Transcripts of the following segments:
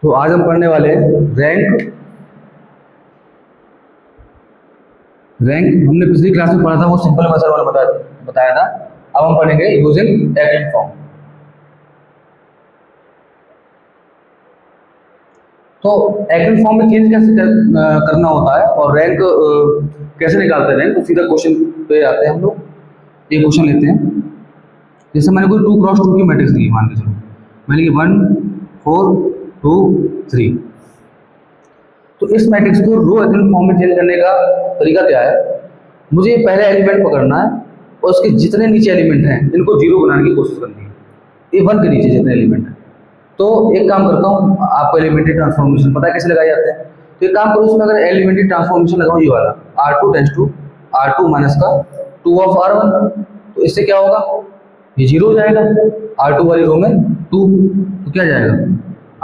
तो आज हम पढ़ने वाले हैं रैंक। रैंक हमने पिछली क्लास में पढ़ा था, वो सिंपल मेथड वाला बताया था। अब हम पढ़ेंगे यूजिंग एक्लिन फॉर्म। तो एक्लिन फॉर्म में चेंज कैसे करना होता है और रैंक कैसे निकालते हैं रैंक, तो सीधा क्वेश्चन पे आते हैं हम लोग। एक क्वेश्चन लेते हैं। जैसे मैंने कोई 2x2 की मैट्रिक्स ली, मान के चलो मैंने कि 1 4 2 3। तो इस मैट्रिक्स को रो एक्लिन फॉर्म में चेंज करने का तरीका क्या है? मुझे पहले एलिमेंट पकड़ना है और उसके जितने नीचे एलिमेंट हैं इनको जीरो बनाने की कोशिश करनी है। ये 1 के नीचे जितने एलिमेंट हैं। तो एक काम करता हूँ, आपको एलिमेंट्री ट्रांसफॉर्मेशन पता है कैसे लगाए जाते हैं? तो एक काम करो, उसमें अगर एलिमेंट्री ट्रांसफॉर्मेशन लगाऊँ ये वाला R2 tense to R2 minus का 2 ऑफ R1, तो इससे क्या होगा? ये जीरो हो जाएगा। R2 वाली रो में 2, तो क्या जाएगा?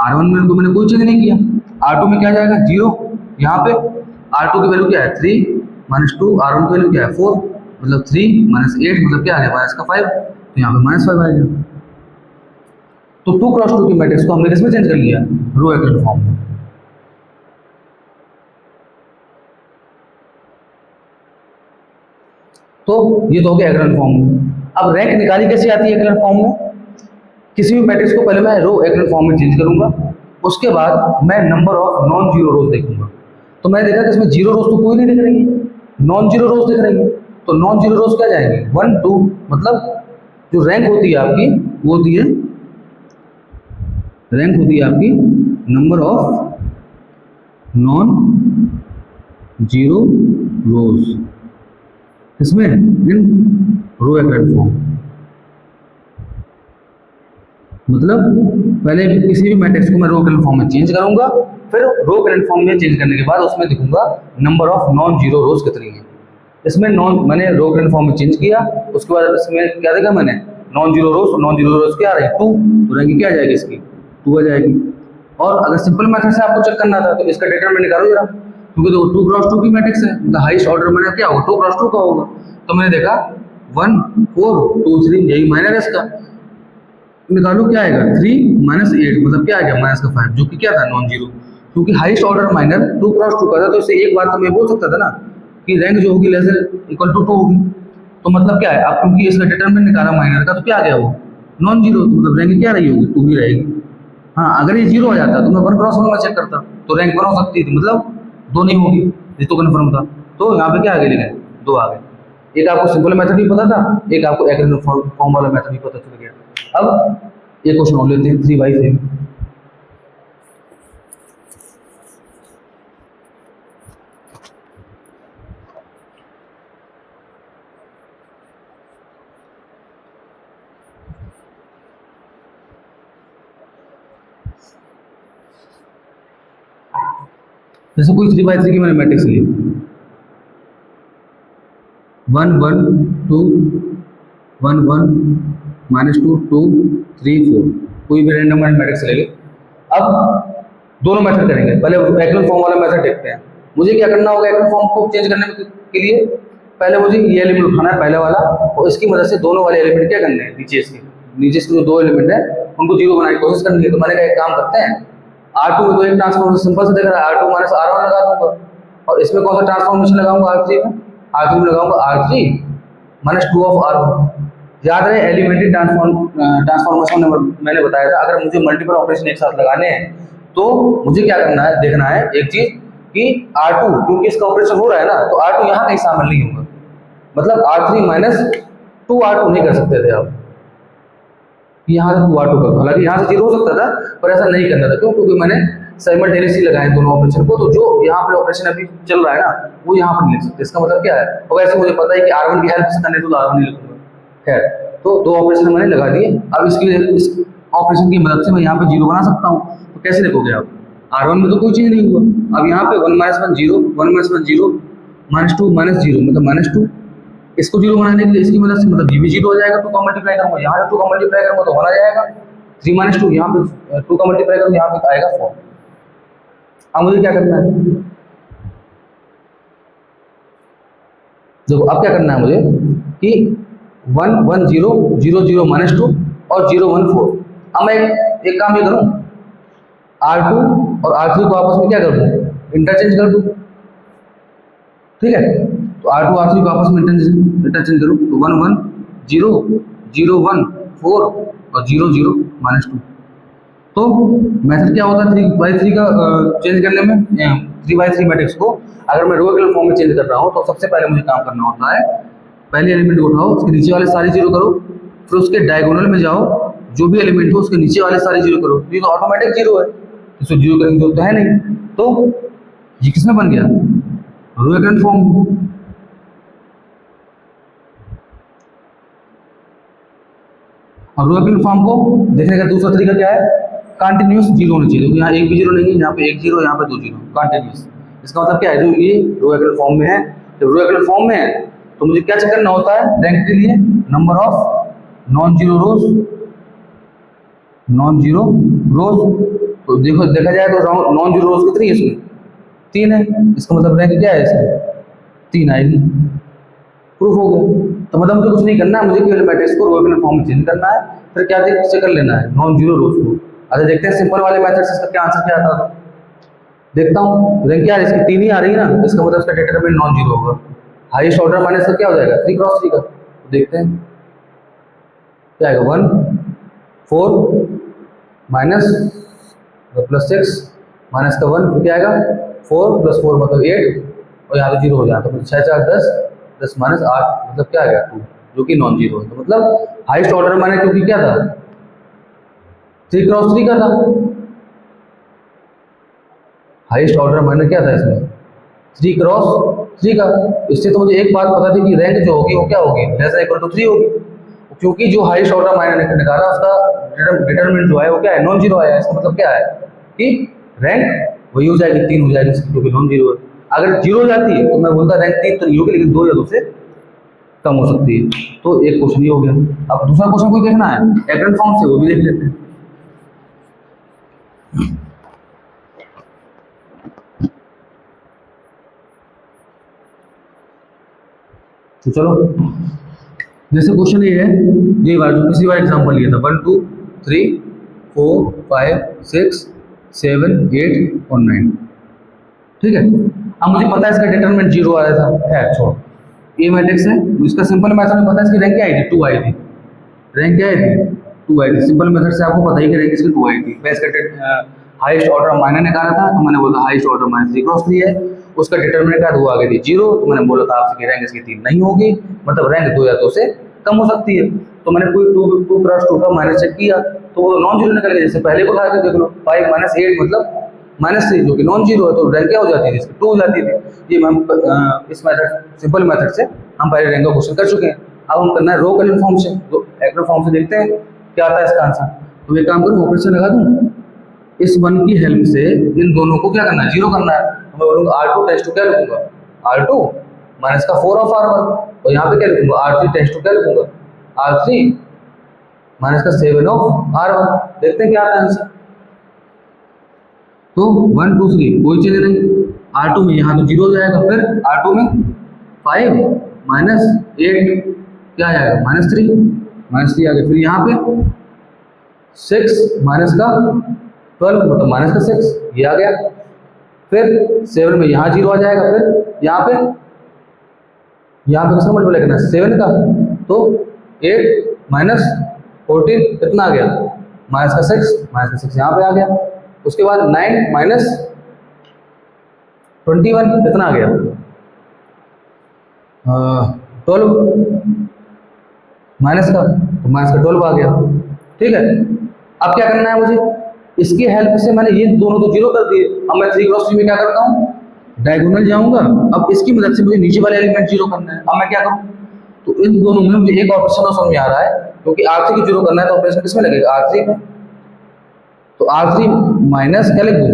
R1 में तो मैंने कोई चेंज नहीं किया, R2 में क्या जाएगा? जीरो। यहाँ पे R2 की वैल्यू क्या है? 3 माइनस 2, R1 की वैल्यू क्या है? 4, मतलब 3 माइनस 8 मतलब क्या आ गया? माइनस का 5, तो यहाँ पे माइनस 5 आ गया। तो 2x2 की मैट्रिक्स को हमने किसमें चेंज कर लिया? रो एक्लिन फॉर्म में। तो ये तो हो गया एक्लिन फॉर्म में। अब रैंक निकाली कैसे आती है एक्लिन फॉर्म में? किसी भी मैट्रिक्स को पहले मैं रो एक्लिन फॉर्म में चेंज करूंगा, उसके बाद मैं नंबर ऑफ नॉन जीरो रोज देखूंगा। तो मैंने देखा कि इसमें जीरो रोज तो कोई नहीं दिख रही है, नॉन जीरो रोज दिख रही है। तो नॉन जीरो रोज क्या जाएंगे? 1 2, मतलब जो रैंक होती है आपकी वो होती है, रैंक होती है आपकी नंबर ऑफ नॉन जीरो रोज, इसमें इन रो एक्लिन फॉर्म। मतलब पहले किसी भी मैट्रिक्स को मैं रो एक्लिन फॉर्म में चेंज करूंगा, फिर रो एक्लिन फॉर्म में चेंज करने के बाद उसमें दिखूंगा number of non zero rows कितनी है। इसमें नॉन मैंने रो एक्लिन फॉर्म में चेंज किया, उसके बाद इसमें क्या देखा मैंने? नॉन जीरो रोज। नॉन जीरो रोज क्या आ रही है? 2, तो रैंक क्या आ जाएगी इसकी? 2 आ जाएगी। और अगर सिंपल मेथड से आपको चेक करना था तो इसका डिटरमिनेंट निकालो जरा, क्योंकि तो 2x2 की मैट्रिक्स है, द हाईएस्ट ऑर्डर मैंने क्या होगा? 2x2 का होगा। तो मैंने देखा 1 4 2 3, यही माइनर है इसका। निकालो क्या आएगा? 3 माइनस 8, मतलब क्या आ गया? माइनस का 5, जो कि क्या था? Non zero. क्योंकि हाईएस्ट ऑर्डर माइनर 2x2 का था, तो इससे एक बात तो मैं बोल सकता था ना कि रैंक जो होगी लेस देन इक्वल टू 2 होगी। तो मतलब क्या है, अब क्योंकि इसका डिटरमिनेंट निकाला माइनर का, तो क्या आ गया वो? Non zero. तो मतलब रैंक क्या रही होगी? 2 ही रहेगी। हाँ, अगर ये जीरो आ जाता तो मैं 1x1 में चेक करता, तो रैंक 1 हो सकती थी, मतलब 2 नहीं होगी, ये तो कन्फर्म था। तो यहाँ पे क्या आ गया? लेकिन 2 आ गए। एक आपको सिंपल मेथड भी पता था, एक आपको एक्लिन फॉर्म वाला मेथड भी पता चल गया। अब एक क्वेश्चन और लेते हैं 3/3। जैसे कोई 3/3 की मैंने मैट्रिक्स ली, 1 1 2 1 1 -2 2 3 4, कोई भी रैंडम मैट्रिक्स ले ली। अब दोनों मेथड करेंगे। पहले एक्लिन फॉर्म वाला मेथड देखते हैं। मुझे क्या करना होगा एक्लिन फॉर्म को चेंज करने के लिए? पहले मुझे ये एलिमेंट उठाना है, पहले वाला, और इसकी मदद से दोनों वाले एलिमेंट क्या करने हैं? नीचे इसके जो 2 एलिमेंट है उनको जीरो बनाने की कोशिश करनी है। तो मैंने कहा एक काम करते हैं, R2 में तो एक ट्रांसफॉर्मेशन सिंपल से दिख रहा है, R2 माइनस R1 लगा दूंगा, और इसमें कौन सा ट्रांसफॉर्मेशन लगाऊंगा? R3 में। R3 में लगाऊंगा R3 माइनस 2 ऑफ R1। याद रहे एलिमेंट्री ट्रांसफॉर्मेशन मैंने बताया था, अगर मुझे मल्टीपल ऑपरेशन एक साथ लगाने हैं तो मुझे क्या करना है? देखना है एक चीज कि R2, क्योंकि इसका ऑपरेशन हो रहा है ना, तो R2 यहाँ कहीं शामिल नहीं होगा। मतलब R3 माइनस 2 R2 नहीं कर सकते थे आप, यहाँ से 2 R2 कर, हालांकि यहाँ से जीरो हो सकता था, पर ऐसा नहीं करना था। क्यों? क्योंकि मैंने साइमल्टेनियसली लगाए दोनों ऑपरेशन को, तो जो यहाँ पे ऑपरेशन अभी चल रहा है ना, वो यहाँ पर नहीं लिख सकते। इसका मतलब क्या है? और वैसे मुझे पता है कि R1 की हेल्प से करने तो R1 नहीं लिखूंगा। खैर, तो 2 ऑपरेशन मैंने लगा दिए। अब इस ऑपरेशन की मदद से मैं यहाँ पे जीरो बना सकता हूँ। तो कैसे लिखोगे आप? R1 में तो कोई चीज नहीं हुआ। अब यहाँ पे 1 - 1 0, 1 - 1 0, -2 -0 मतलब -2। इसको जीरो बनाने के लिए इसकी मदद से, मतलब ये भी जीरो हो जाएगा। 2 का मल्टीप्लाई करूंगा, यहाँ से 2 का मल्टीप्लाई करूंगा तो 1 आ जाएगा। 3 - 2, यहाँ पे 2 का मल्टीप्लाई करूंगा, यहाँ पे आएगा 4। अब मुझे क्या करना है? देखो अब क्या करना है मुझे कि 1 1 0 0 0 -2 और 0 1 4। अब मैं एक काम ये करूँ, R2 और R3 को आपस में क्या कर दूँ, इंटरचेंज कर दूँ। ठीक है, तो R2 R3 को आपस में इंटरचेंज करूँ तो 1 1 0 0 1 4 और 0 0 -2। तो मेथड क्या होता है 3x3 का चेंज करने में, 3x3 मैट्रिक्स को अगर मैं रो इक्विवेलेंट फॉर्म में चेंज कर रहा हूँ तो सबसे पहले मुझे काम करना होता है, पहले एलिमेंट को उठाओ, उसके नीचे वाले सारे जीरो करो, फिर उसके डायगोनल में जाओ, जो भी एलिमेंट हो उसके नीचे वाले सारे जीरो करो। ये तो ऑटोमेटिक जीरो है, इसको जीरो करने की जरूरत तो है नहीं। तो ये किसमें बन गया, रो इक्विवेलेंट फॉर्म। और रो इक्विवेलेंट फॉर्म को देखने का दूसरा तरीका क्या है, कंटिन्यूअस जीरो होनी चाहिए, क्योंकि यहाँ एक भी जीरो नहीं है, यहाँ पे एक जीरो, यहाँ पे दो जीरो, कंटिन्यूअस। इसका मतलब क्या है, जो ये रो इक्विवेलेंट फॉर्म में है, जब रो इक्विवेलेंट फॉर्म में है तो मुझे क्या चेक करना होता है रैंक के लिए, number of non zero rose, non zero रोज। तो देखो देखा जाए तो नॉन जीरो रोज कितनी है इसमें, 3 है, इसका मतलब रैंक क्या है इसमें 3 आएगी। प्रूफ हो गया। तो मतलब मुझे कुछ नहीं करना है, मुझे केवल मैट्रिक्स को रो इक्विवेलेंट फॉर्म में चेंज करना है, फिर क्या चेक कर लेना है, नॉन जीरो रोज को। अच्छा देखते हैं सिंपल वाले मेथड से इसका क्या आंसर क्या आता है। देखता हूँ रैंक क्या है इसकी, 3 ही आ रही है ना, इसका मतलब इसका डिटरमिनेंट नॉन जीरो होगा। हाईएस्ट ऑर्डर माने इसका क्या हो जाएगा 3 क्रॉस 3 का। तो देखते हैं क्या आएगा, 1 4 माइनस प्लस 6 माइनस का 1 क्या आएगा 4 + 4 मतलब 8 और यहाँ पे जीरो हो जाता है, तो 6 4 10 10 माइनस 8 मतलब क्या आ गया 2, जो कि नॉन जीरो है। तो मतलब हाईएस्ट ऑर्डर माने क्योंकि क्या था 3 क्रॉस 3 का था, हाईएस्ट ऑर्डर माने क्या था इसमें 3 क्रॉस 3 का। इससे तो मुझे एक बात पता थी कि रैंक जो होगी वो क्या होगी, लेस इक्वल टू 3 होगी, क्योंकि जो हाईएस्ट ऑर्डर माने निकाला उसका डिटरमिनेंट जो है वो क्या है नॉन जीरो आया। इसका मतलब क्या है कि रैंक वही हो जाएगी 3 हो जाएगी, क्योंकि नॉन जीरो है। अगर जीरो हो जाती तो मैं बोलता रैंक 3 तो नहीं होगी, लेकिन 2 या 2 से कम हो सकती है। तो एक क्वेश्चन ये हो गया। अब दूसरा क्वेश्चन कोई देखना है इक्विवेलेंट फॉर्म से, वो भी देख लेते हैं। तो चलो जैसे क्वेश्चन ये है, ये बार जो पिछली बार एग्जाम्पल लिया था 1 2 3 4 5 6 7 8 और 9। ठीक है, अब मुझे पता है इसका डिटरमिनेंट जीरो आ रहा था, है छोड़, ये मैट्रिक्स है, इसका सिंपल मेथड में पता है इसकी रैंक क्या आई थी 2 आई थी, रैंक क्या आई थी 2 आई थी। सिंपल मेथड से आपको पता ही कि रैंक इसकी 2 आई थी। मैं इसका हाईएस्ट ऑर्डर माइनर निकाला था, तो मैंने बोला हाईएस्ट ऑर्डर माइनस 3 क्रॉस 3 है, उसका डिटरमिनेंट क्या वो आ गई थी 0, तो मैंने बोला था आपसे कि रैंक इसकी 3 नहीं होगी, मतलब रैंक 2 या 2 से कम हो सकती है। तो मैंने कोई 2 क्रॉस 2 का माइनस चेक किया तो वो नॉन जीरो निकल गया। जैसे पहले को था कि देख लो 5 - 8 मतलब -3 जो कि नॉन जीरो है, तो रैंक क्या हो जाती है इसकी 2 हो जाती थी। ये हम इस मेथड सिंपल मेथड से हम पहले रैंक का क्वेश्चन कर चुके हैं। अब हम करना है रो इक्विवेलेंट फॉर्म से, तो इक्विवेलेंट फॉर्म से देखते हैं क्या आता है इसका आंसर। तो ये काम करूँ ऑपरेशन लगा दूँ, इस 1 की हेल्प से इन दोनों को क्या करना है जीरो करना है। तो मैं बोलूँगा R2 टेंस टू क्या लिखूंगा R2 माइनस का 4 ऑफ R1, और यहाँ पे क्या लिखूंगा R3 टेंस टू क्या लिखूंगा R3 माइनस का 7 ऑफ R1। देखते हैं क्या आता है आंसर। तो 1 2 3 कोई चीज नहीं, R2 में यहाँ तो जीरो हो जाएगा, फिर R2 में 5 माइनस 8 क्या आएगा -3 -3 आ गया, फिर यहाँ पे 6 माइनस का 12 मतलब माइनस का 6 ये आ गया, फिर 7 में यहाँ जीरो आ जाएगा, फिर यहाँ पे किसका मल्टीप्लाई करना है 7 का, तो 8 माइनस 14 कितना आ गया माइनस का 6 यहाँ पे आ गया। उसके बाद 9 माइनस 21 कितना आ गया 12 माइनस का 12 आ गया। ठीक है, अब क्या करना है मुझे, इसकी हेल्प से मैंने ये दोनों तो जीरो कर दिए। अब मैं 3 क्रॉस 3 में क्या करता हूँ डायगोनल जाऊंगा, अब इसकी मदद से मुझे नीचे वाले एलिमेंट जीरो करना है। अब मैं क्या करूँ, तो इन दोनों में मुझे एक ऑपरेशन समझ में आ रहा है, क्योंकि R3 की जीरो करना है तो ऑपरेशन किसमें लगेगा R3 में। तो R3 माइनस क्या लिख दूँ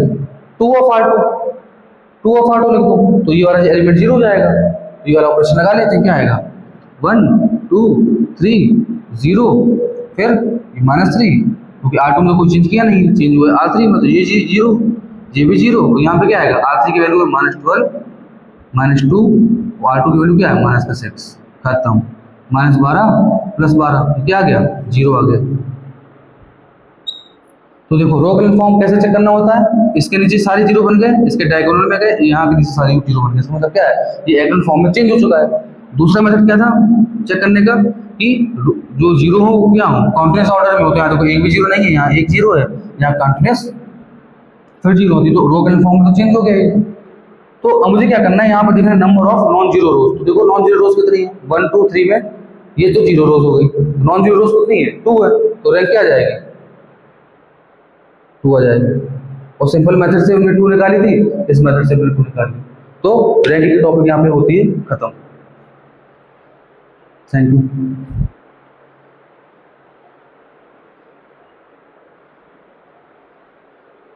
2 ऑफ R2 लिख दूँ, तो ये वाला एलिमेंट जीरो हो जाएगा। ये वाला ऑपरेशन लगा लेते हैं, क्या आएगा 1 2 3 0 फिर -3, क्योंकि R2 में कोई चेंज किया नहीं, चेंज हुआ R3 में, तो ये जीरो ये भी जीरो, तो यहाँ पे क्या आएगा R3 की वैल्यू है -12 -2, R2 की वैल्यू क्या है -6 खत्म, -12 + 12 क्या आ गया 0 आ गया। तो देखो रो कॉलम फॉर्म कैसे चेक करना होता है, इसके नीचे सारी जीरो बन गए, इसके डायगोनल में गए, यहाँ के नीचे सारी जीरो बन गए। इसका मतलब क्या है, ये एक्चुअल फॉर्म में चेंज हो चुका है। दूसरा मेथड क्या था चेक करने का कि जो जीरो हो वो क्या हो, कॉन्टिन्यूस ऑर्डर में होते हैं। देखो एक भी जीरो नहीं है, यहाँ एक जीरो है, यहाँ कॉन्टिन्यूस फिर जीरो होती, तो रो कॉलम फॉर्म तो चेंज हो गया। तो अब मुझे क्या करना है, यहाँ पर देखना नंबर ऑफ नॉन जीरो रोज। तो देखो नॉन जीरो रोज कितनी है, 1 2 3 में ये तो जीरो रोज हो गई, नॉन जीरो रोज कितनी है 2 है, तो रैंक क्या आ जाएगी 2 आ जाएगी। और सिंपल मेथड से हमने 2 निकाली थी, इस मेथड से हमने 2 निकाली, तो रैंकिंग की टॉपिक यहाँ पे होती है खत्म। Thank you.